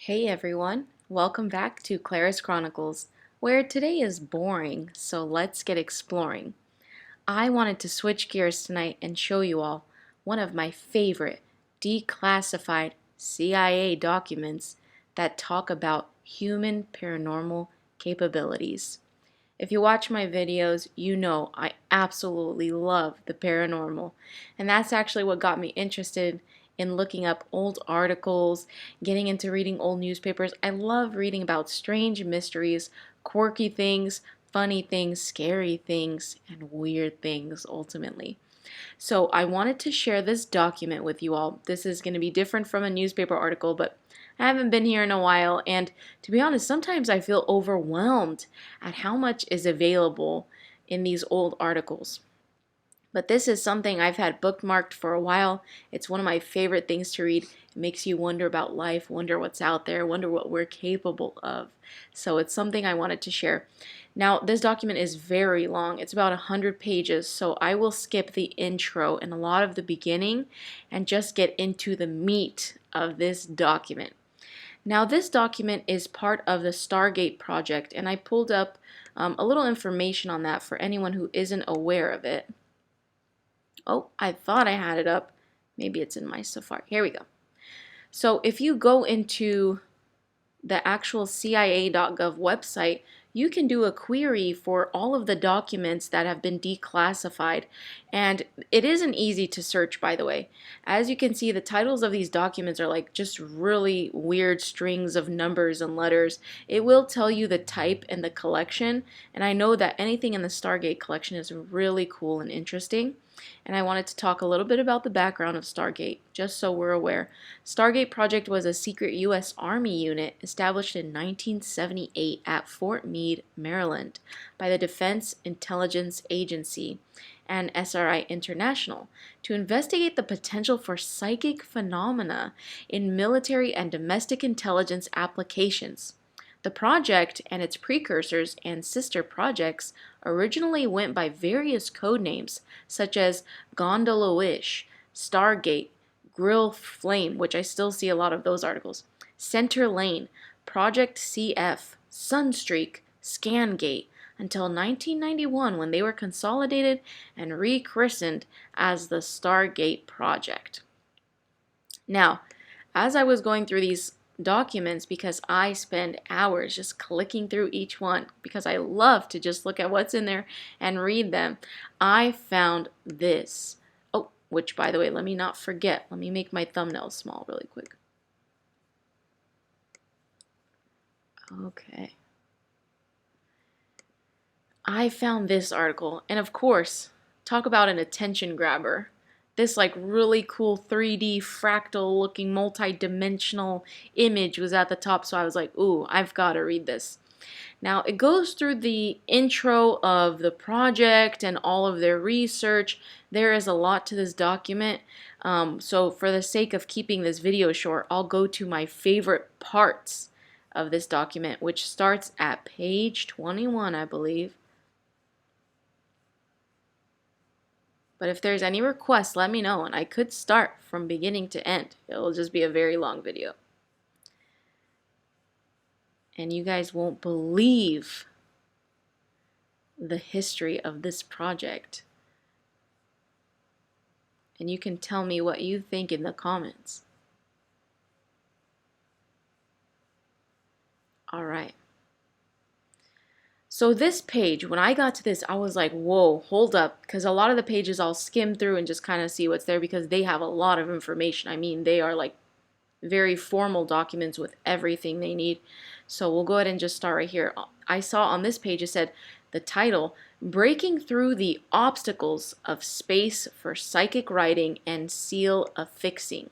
Hey everyone, welcome back to Clara's Chronicles, where today is boring, so let's get exploring. I wanted to switch gears tonight and show you all one of my favorite declassified CIA documents that talk about human paranormal capabilities. If you watch my videos, you know I absolutely love the paranormal. And that's actually what got me interested in looking up old articles, getting into reading old newspapers. I love reading about strange mysteries, quirky things, funny things, scary things, and weird things ultimately. So I wanted to share this document with you all. This is going to be different from a newspaper article, but I haven't been here in a while, and to be honest, sometimes I feel overwhelmed at how much is available in these old articles. But this is something I've had bookmarked for a while. It's one of my favorite things to read. It makes you wonder about life, wonder what's out there, wonder what we're capable of. So it's something I wanted to share. Now, this document is very long. It's about 100 pages, so I will skip the intro and a lot of the beginning and just get into the meat of this document. Now, this document is part of the Stargate project, and I pulled up a little information on that for anyone who isn't aware of it. Oh, I thought I had it up. Maybe it's in my Safari. Here we go. So if you go into the actual CIA.gov website, you can do a query for all of the documents that have been declassified. And it isn't easy to search, by the way. As you can see, the titles of these documents are like just really weird strings of numbers and letters. It will tell you the type and the collection. And I know that anything in the Stargate collection is really cool and interesting. And I wanted to talk a little bit about the background of Stargate, just so we're aware. Stargate Project was a secret U.S. Army unit established in 1978 at Fort Meade, Maryland, by the Defense Intelligence Agency and SRI International to investigate the potential for psychic phenomena in military and domestic intelligence applications. The project and its precursors and sister projects originally went by various code names such as Gondola Wish, Stargate, Grill Flame, which I still see a lot of those articles, Center Lane, Project CF, Sunstreak, Scangate, until 1991 when they were consolidated and rechristened as the Stargate Project. Now, as I was going through these documents, because I spend hours just clicking through each one because I love to just look at what's in there and read them, I found this. Oh, which by the way, let me not forget. Let me make my thumbnails small really quick. Okay. I found this article, and of course, talk about an attention grabber. This like really cool 3D fractal looking multi-dimensional image was at the top, so I was like, ooh, I've got to read this. Now, it goes through the intro of the project and all of their research. There is a lot to this document, so for the sake of keeping this video short, I'll go to my favorite parts of this document, which starts at page 21, I believe. But if there's any requests, let me know, and I could start from beginning to end. It'll just be a very long video. And you guys won't believe the history of this project. And you can tell me what you think in the comments. All right. So this page, when I got to this, I was like, whoa, hold up, because a lot of the pages I'll skim through and just kind of see what's there because they have a lot of information. I mean, they are like very formal documents with everything they need. So we'll go ahead and just start right here. I saw on this page it said the title, Breaking Through the Obstacles of Space for Psychic Writing and Seal Affixing.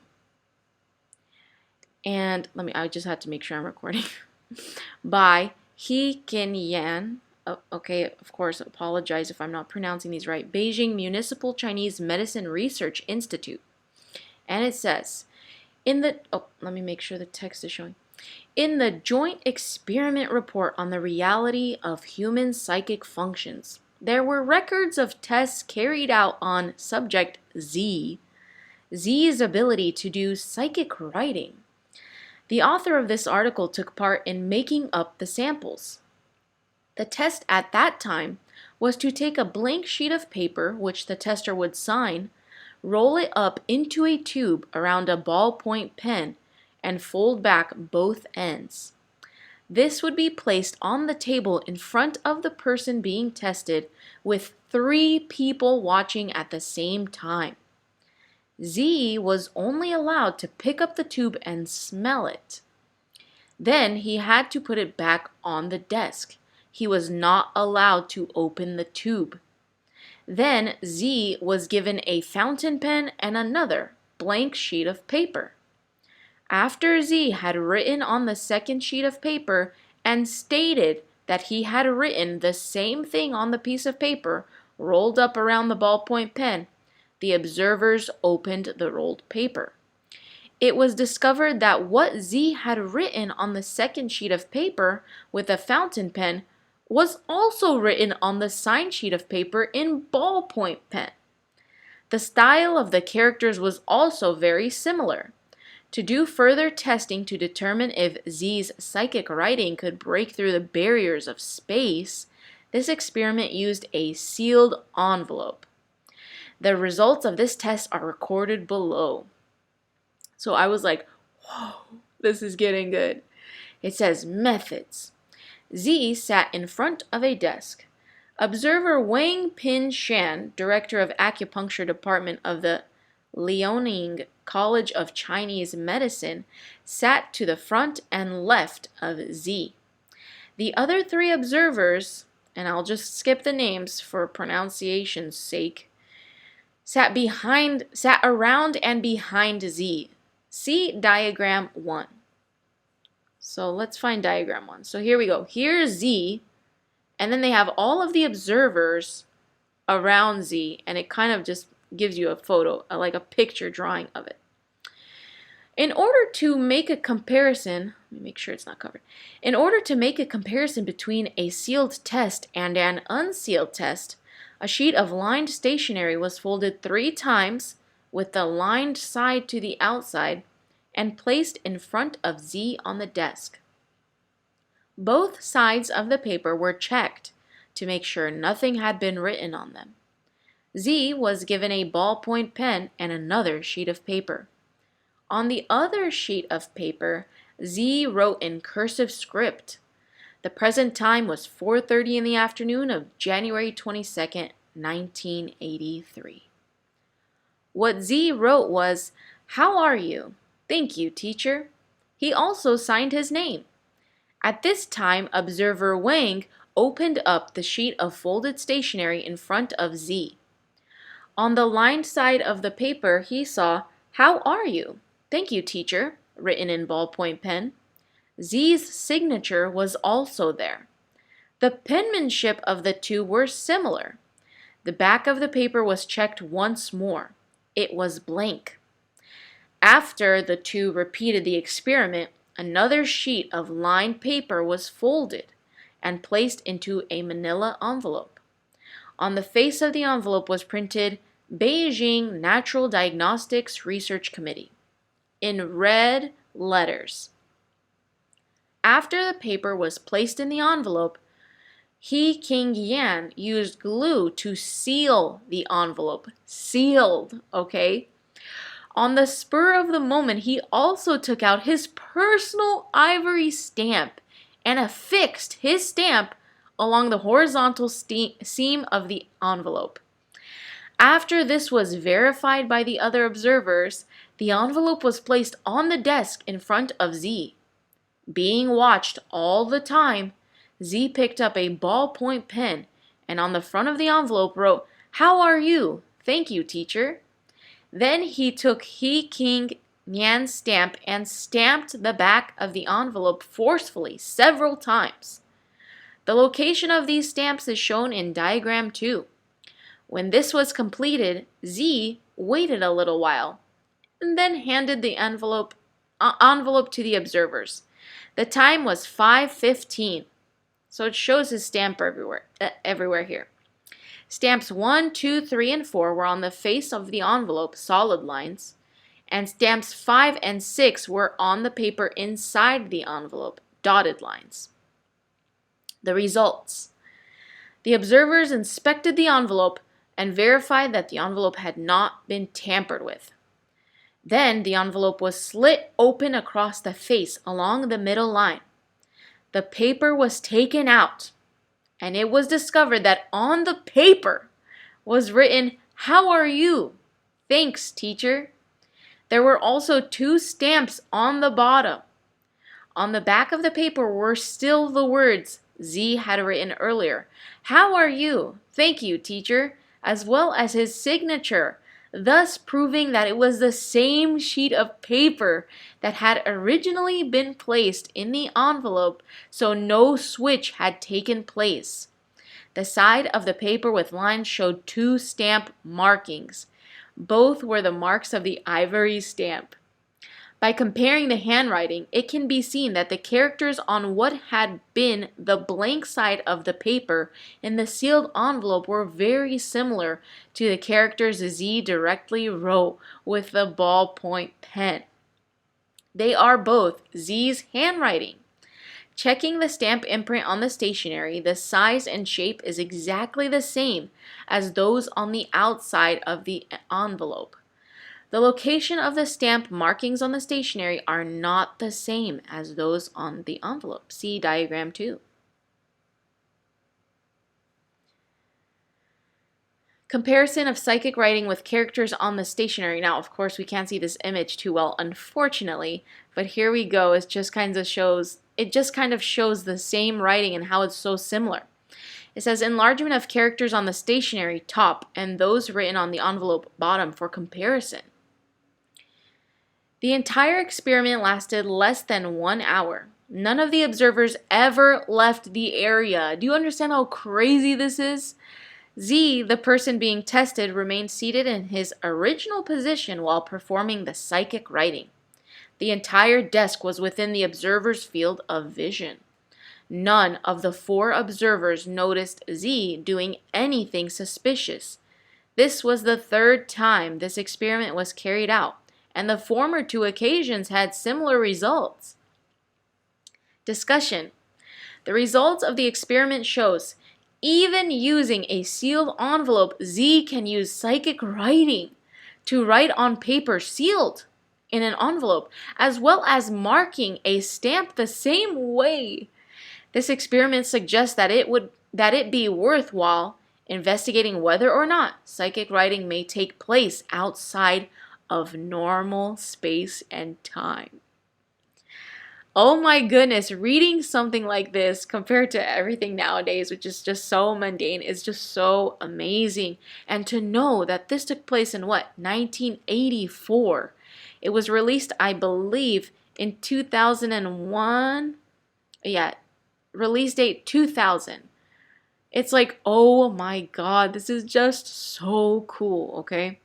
And I just had to make sure I'm recording. By He Kin Yan, okay, of course, apologize if I'm not pronouncing these right, Beijing Municipal Chinese Medicine Research Institute. And it says, let me make sure the text is showing. In the Joint Experiment Report on the Reality of Human Psychic Functions, there were records of tests carried out on subject Z, Z's ability to do psychic writing. The author of this article took part in making up the samples. The test at that time was to take a blank sheet of paper, which the tester would sign, roll it up into a tube around a ballpoint pen, and fold back both ends. This would be placed on the table in front of the person being tested with 3 people watching at the same time. Z was only allowed to pick up the tube and smell it. Then he had to put it back on the desk. He was not allowed to open the tube. Then Z was given a fountain pen and another blank sheet of paper. After Z had written on the second sheet of paper and stated that he had written the same thing on the piece of paper rolled up around the ballpoint pen, the observers opened the rolled paper. It was discovered that what Z had written on the second sheet of paper with a fountain pen was also written on the signed sheet of paper in ballpoint pen. The style of the characters was also very similar. To do further testing to determine if Z's psychic writing could break through the barriers of space, this experiment used a sealed envelope. The results of this test are recorded below. So I was like, whoa, this is getting good. It says methods. Z sat in front of a desk. Observer Wang Pin Shan, director of acupuncture department of the Liaoning College of Chinese Medicine, sat to the front and left of Z. The other 3 observers, and I'll just skip the names for pronunciation's sake, sat around and behind Z. See diagram 1. So let's find diagram 1. So here we go. Here's Z, and then they have all of the observers around Z, and it kind of just gives you a photo, like a picture drawing of it. In order to make a comparison, let me make sure it's not covered. In order to make a comparison between a sealed test and an unsealed test, a sheet of lined stationery was folded 3 times with the lined side to the outside and placed in front of Z on the desk. Both sides of the paper were checked to make sure nothing had been written on them. Z was given a ballpoint pen and another sheet of paper. On the other sheet of paper, Z wrote in cursive script. The present time was 4:30 in the afternoon of January 22nd, 1983. What Z wrote was, "How are you? Thank you, teacher." He also signed his name. At this time, observer Wang opened up the sheet of folded stationery in front of Z. On the lined side of the paper, he saw, "How are you? Thank you, teacher," written in ballpoint pen. Z's signature was also there. The penmanship of the 2 were similar. The back of the paper was checked once more. It was blank. After the 2 repeated the experiment, another sheet of lined paper was folded and placed into a manila envelope. On the face of the envelope was printed Beijing Natural Diagnostics Research Committee in red letters. After the paper was placed in the envelope, He King Yan used glue to seal the envelope. Sealed, okay? On the spur of the moment, he also took out his personal ivory stamp and affixed his stamp along the horizontal seam of the envelope. After this was verified by the other observers, the envelope was placed on the desk in front of Z. Being watched all the time, Z picked up a ballpoint pen and on the front of the envelope wrote, "How are you? Thank you, teacher." Then he took He King Nyan's stamp and stamped the back of the envelope forcefully several times. The location of these stamps is shown in diagram 2. When this was completed, Z waited a little while and then handed the envelope to the observers. The time was 5:15, so it shows his stamp everywhere here. Stamps 1, 2, 3, and 4 were on the face of the envelope, solid lines, and stamps 5 and 6 were on the paper inside the envelope, dotted lines. The results. The observers inspected the envelope and verified that the envelope had not been tampered with. Then the envelope was slit open across the face along the middle line. The paper was taken out, and it was discovered that on the paper was written, "How are you? Thanks, teacher." There were also 2 stamps on the bottom. On the back of the paper were still the words Z had written earlier. "How are you? Thank you, teacher," as well as his signature, thus proving that it was the same sheet of paper that had originally been placed in the envelope, so no switch had taken place. The side of the paper with lines showed 2 stamp markings. Both were the marks of the ivory stamp. By comparing the handwriting, it can be seen that the characters on what had been the blank side of the paper in the sealed envelope were very similar to the characters Z directly wrote with the ballpoint pen. They are both Z's handwriting. Checking the stamp imprint on the stationery, the size and shape is exactly the same as those on the outside of the envelope. The location of the stamp markings on the stationery are not the same as those on the envelope. See diagram 2. Comparison of psychic writing with characters on the stationery. Now, of course, we can't see this image too well, unfortunately, but here we go. It just kind of shows the same writing and how it's so similar. It says enlargement of characters on the stationery top and those written on the envelope bottom for comparison. The entire experiment lasted less than 1 hour. None of the observers ever left the area. Do you understand how crazy this is? Z, the person being tested, remained seated in his original position while performing the psychic writing. The entire desk was within the observer's field of vision. None of the 4 observers noticed Z doing anything suspicious. This was the 3rd time this experiment was carried out, and the former 2 occasions had similar results. Discussion. The results of the experiment shows even using a sealed envelope, Z can use psychic writing to write on paper sealed in an envelope, as well as marking a stamp the same way. This experiment suggests that it be worthwhile investigating whether or not psychic writing may take place outside of normal space and time. Oh my goodness, reading something like this compared to everything nowadays, which is just so mundane, is just so amazing. And to know that this took place in 1984. It was released, I believe, in 2001. Yeah, release date 2000. It's like, oh my God, this is just so cool, okay?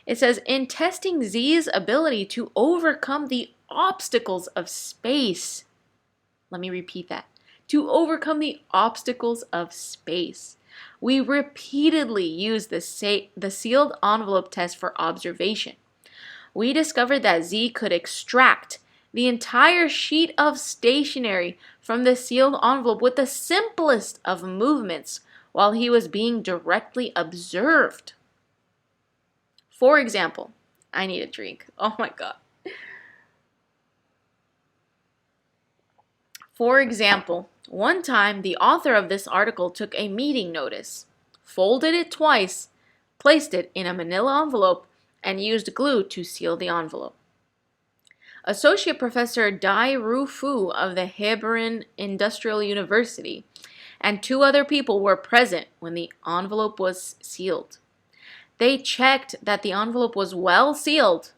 It says, in testing Z's ability to overcome the obstacles of space. Let me repeat that. To overcome the obstacles of space. We repeatedly used the sealed envelope test for observation. We discovered that Z could extract the entire sheet of stationery from the sealed envelope with the simplest of movements while he was being directly observed. For example, I need a drink. Oh my God. For example, one time the author of this article took a meeting notice, folded it twice, placed it in a manila envelope, and used glue to seal the envelope. Associate Professor Dai Ru Fu of the Hebron Industrial University and 2 other people were present when the envelope was sealed. They checked that the envelope was well sealed.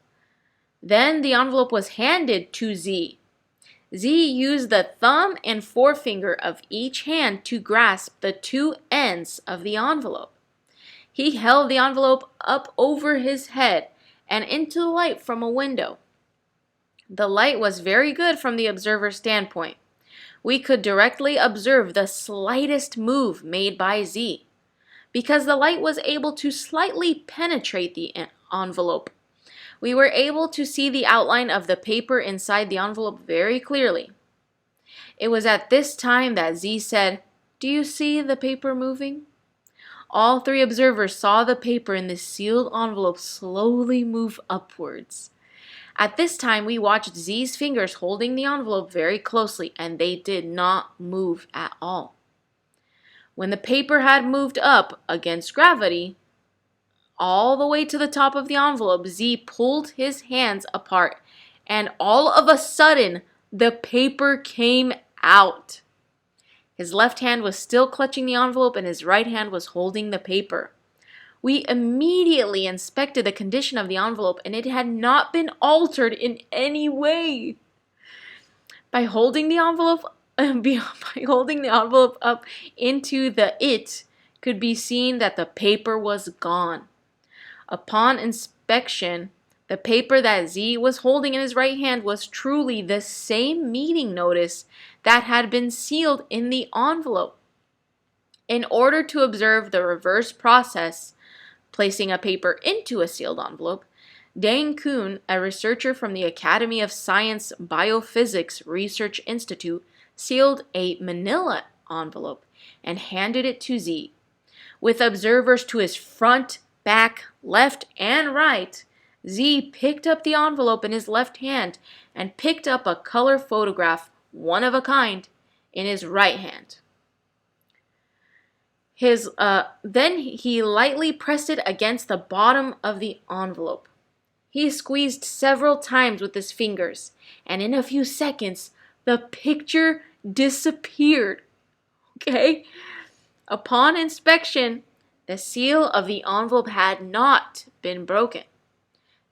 Then the envelope was handed to Z. Z used the thumb and forefinger of each hand to grasp the 2 ends of the envelope. He held the envelope up over his head and into the light from a window. The light was very good from the observer's standpoint. We could directly observe the slightest move made by Z. Because the light was able to slightly penetrate the envelope, We were able to see the outline of the paper inside the envelope very clearly. It was at this time that Z said, "Do you see the paper moving?" All three observers saw the paper in the sealed envelope slowly move upwards. At this time, we watched Z's fingers holding the envelope very closely, and they did not move at all. When the paper had moved up against gravity, all the way to the top of the envelope, Z pulled his hands apart, and all of a sudden, the paper came out. His left hand was still clutching the envelope, and his right hand was holding the paper. We immediately inspected the condition of the envelope, and it had not been altered in any way. By holding the envelope up into the it, could be seen that the paper was gone. Upon inspection, the paper that Z was holding in his right hand was truly the same meeting notice that had been sealed in the envelope. In order to observe the reverse process, placing a paper into a sealed envelope, Dang Kuhn, a researcher from the Academy of Science Biophysics Research Institute, sealed a manila envelope and handed it to Z. With observers to his front, back, left, and right, Z picked up the envelope in his left hand and picked up a color photograph, one of a kind, in his right hand. Then he lightly pressed it against the bottom of the envelope. He squeezed several times with his fingers, and in a few seconds, the picture disappeared. Okay? Upon inspection, the seal of the envelope had not been broken.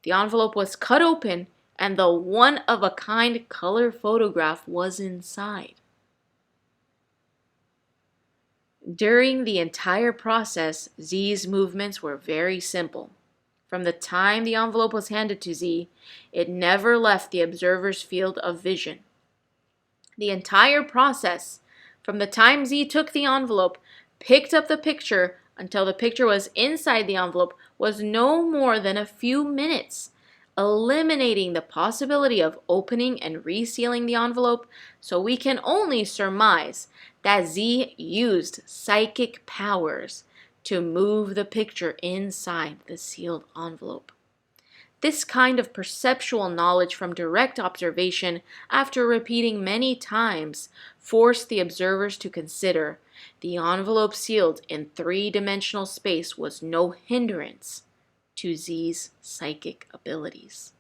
The envelope was cut open, and the one-of-a-kind color photograph was inside. During the entire process, Z's movements were very simple. From the time the envelope was handed to Z, it never left the observer's field of vision. The entire process, from the time Z took the envelope, picked up the picture, until the picture was inside the envelope, was no more than a few minutes, eliminating the possibility of opening and resealing the envelope, so we can only surmise that Z used psychic powers to move the picture inside the sealed envelope. This kind of perceptual knowledge from direct observation, after repeating many times, forced the observers to consider the envelope sealed in three-dimensional space was no hindrance to Z's psychic abilities.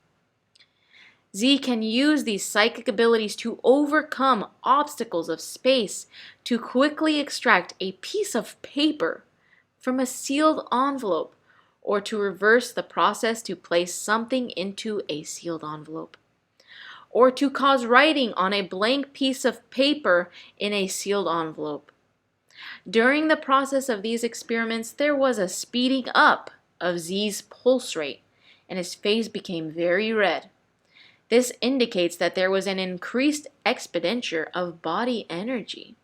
Z can use these psychic abilities to overcome obstacles of space to quickly extract a piece of paper from a sealed envelope, or to reverse the process to place something into a sealed envelope, or to cause writing on a blank piece of paper in a sealed envelope. During the process of these experiments, there was a speeding up of Z's pulse rate, and his face became very red. This indicates that there was an increased expenditure of body energy.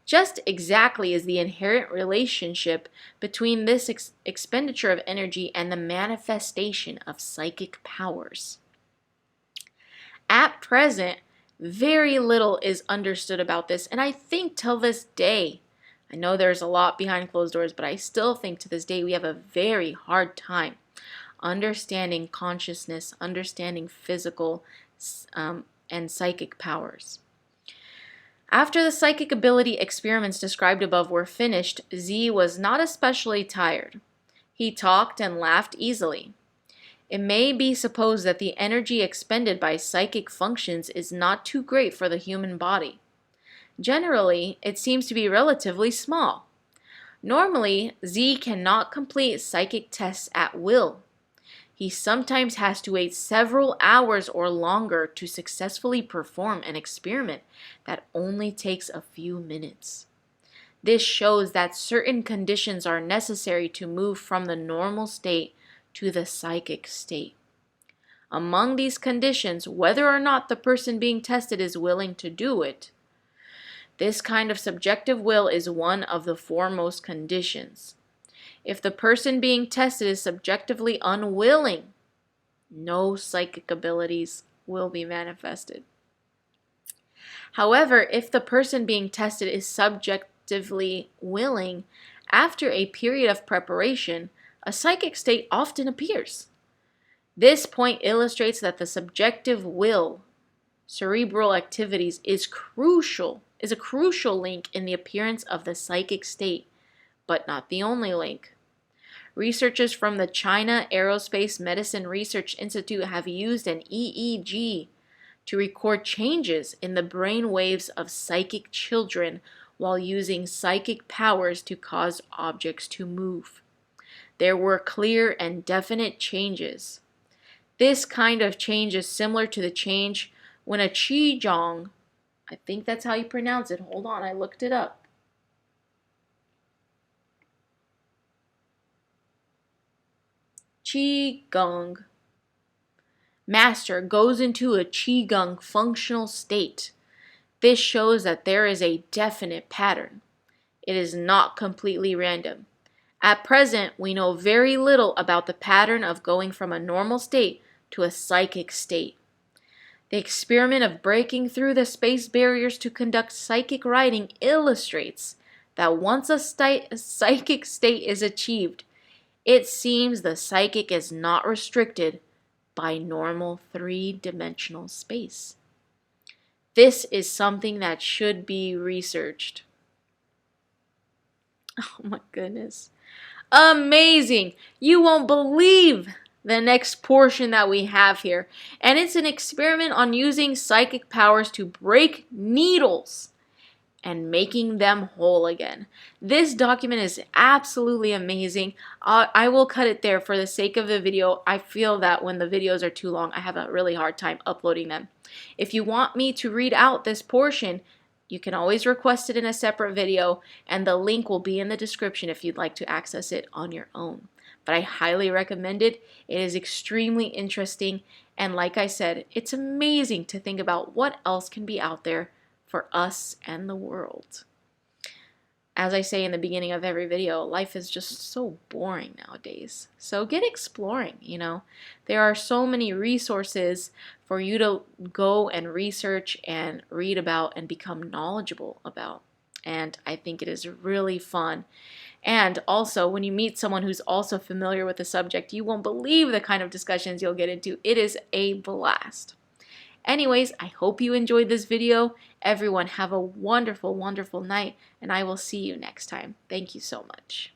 Just exactly is the inherent relationship between this expenditure of energy and the manifestation of psychic powers. At present, very little is understood about this, and I think till this day, I know there's a lot behind closed doors, but I still think to this day we have a very hard time understanding consciousness, understanding physical and psychic powers. After the psychic ability experiments described above were finished, Z was not especially tired. He talked and laughed easily. It may be supposed that the energy expended by psychic functions is not too great for the human body. Generally, it seems to be relatively small. Normally, Z cannot complete psychic tests at will. He sometimes has to wait several hours or longer to successfully perform an experiment that only takes a few minutes. This shows that certain conditions are necessary to move from the normal state to the psychic state. Among these conditions, whether or not the person being tested is willing to do it, this kind of subjective will is one of the foremost conditions. If the person being tested is subjectively unwilling, no psychic abilities will be manifested. However, if the person being tested is subjectively willing, after a period of preparation, a psychic state often appears. This point illustrates that the subjective will, cerebral activities, is a crucial link in the appearance of the psychic state, but not the only link. Researchers from the China Aerospace Medicine Research Institute have used an EEG to record changes in the brain waves of psychic children while using psychic powers to cause objects to move. There were clear and definite changes. This kind of change is similar to the change when a qigong, I think that's how you pronounce it. Hold on, I looked it up. Qigong master goes into a qigong functional state. This shows that there is a definite pattern. It is not completely random. At present, we know very little about the pattern of going from a normal state to a psychic state. The experiment of breaking through the space barriers to conduct psychic writing illustrates that once a psychic state is achieved, it seems the psychic is not restricted by normal three-dimensional space. This is something that should be researched. Oh my goodness. Amazing! You won't believe the next portion that we have here. And it's an experiment on using psychic powers to break needles and making them whole again. This document is absolutely amazing. I will cut it there for the sake of the video. I feel that when the videos are too long, I have a really hard time uploading them. If you want me to read out this portion, you can always request it in a separate video, and the link will be in the description if you'd like to access it on your own. But I highly recommend it. It is extremely interesting, and like I said, it's amazing to think about what else can be out there for us and the world. As I say in the beginning of every video, life is just so boring nowadays. So get exploring, you know. There are so many resources for you to go and research and read about and become knowledgeable about. And I think it is really fun. And also, when you meet someone who's also familiar with the subject, you won't believe the kind of discussions you'll get into. It is a blast. Anyways, I hope you enjoyed this video. Everyone have a wonderful, wonderful night, and I will see you next time. Thank you so much.